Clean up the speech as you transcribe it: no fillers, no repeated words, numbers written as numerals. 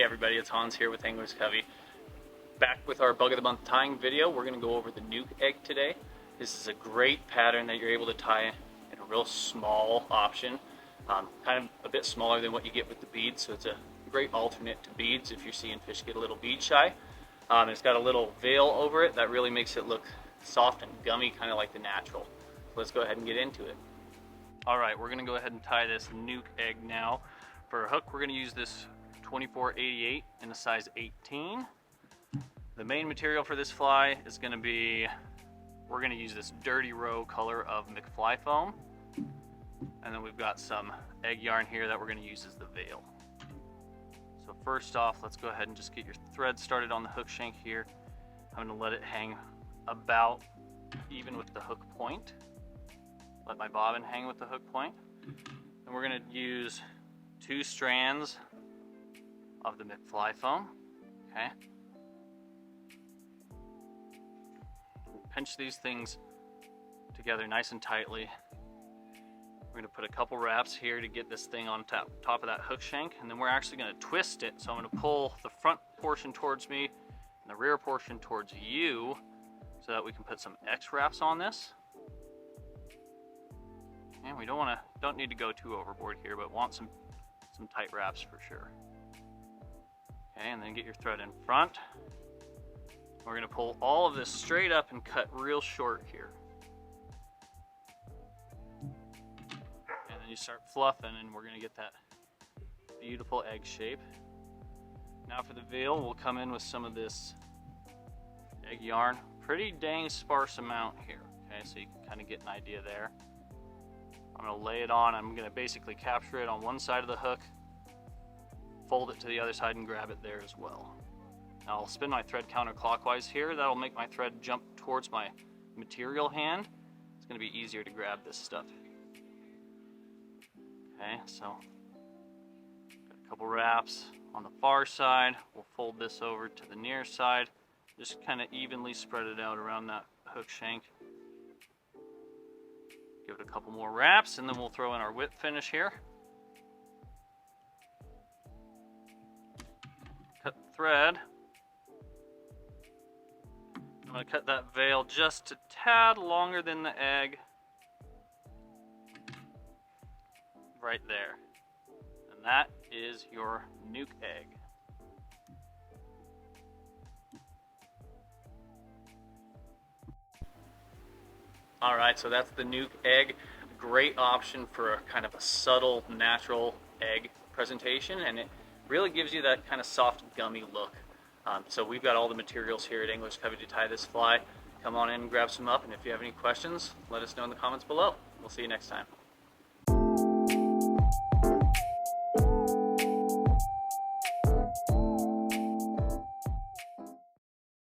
everybody, it's Hans here with Anglers Covey. Back with our Bug of the Month tying video. We're going to go over the Nuke Egg today. This is a great pattern that you're able to tie in a real small option. Kind of a bit smaller than what you get with the beads, so it's a great alternate to beads if you're seeing fish get a little bead shy. It's got a little veil over it that really makes it look soft and gummy, kind of like the natural. So let's go ahead and get into it. Alright, we're going to go ahead and tie this Nuke Egg now. For a hook, we're going to use this 2488 in a size 18. The main material for this fly is going to be, we're going to use this Dirty Row color of McFly foam. And then we've got some egg yarn here that we're going to use as the veil. So first off, let's go ahead and just get your thread started on the hook shank here. I'm going to let it hang about even with the hook point. Let my bobbin hang with the hook point. And we're going to use 2 strands of the McFly foam. Okay. Pinch these things together nice and tightly. We're going to put a couple wraps here to get this thing on top of that hook shank, and then we're actually going to twist it. So I'm going to pull the front portion towards me and the rear portion towards you so that we can put some X wraps on this. And we don't need to go too overboard here, but want some tight wraps for sure. Okay, and then get your thread in front. We're going to pull all of this straight up and cut real short here. And then you start fluffing and we're going to get that beautiful egg shape. Now for the veil, we'll come in with some of this egg yarn. Pretty dang sparse amount here, okay, so you can kind of get an idea there. I'm going to lay it on. I'm going to basically capture it on one side of the hook, fold it to the other side and grab it there as well. Now I'll spin my thread counterclockwise here. That'll make my thread jump towards my material hand. It's going to be easier to grab this stuff. Okay, so got a couple wraps on the far side. We'll fold this over to the near side. Just kind of evenly spread it out around that hook shank. Give it a couple more wraps and then we'll throw in our whip finish here. Cut the thread. I'm going to cut that veil just a tad longer than the egg. Right there. And that is your Nuke Egg. Alright, so that's the Nuke Egg. Great option for a kind of a subtle, natural egg presentation, and it really gives you that kind of soft, gummy look. So we've got all the materials here at Anglers Covey to tie this fly. Come on in and grab some up, and if you have any questions, let us know in the comments below. We'll see you next time.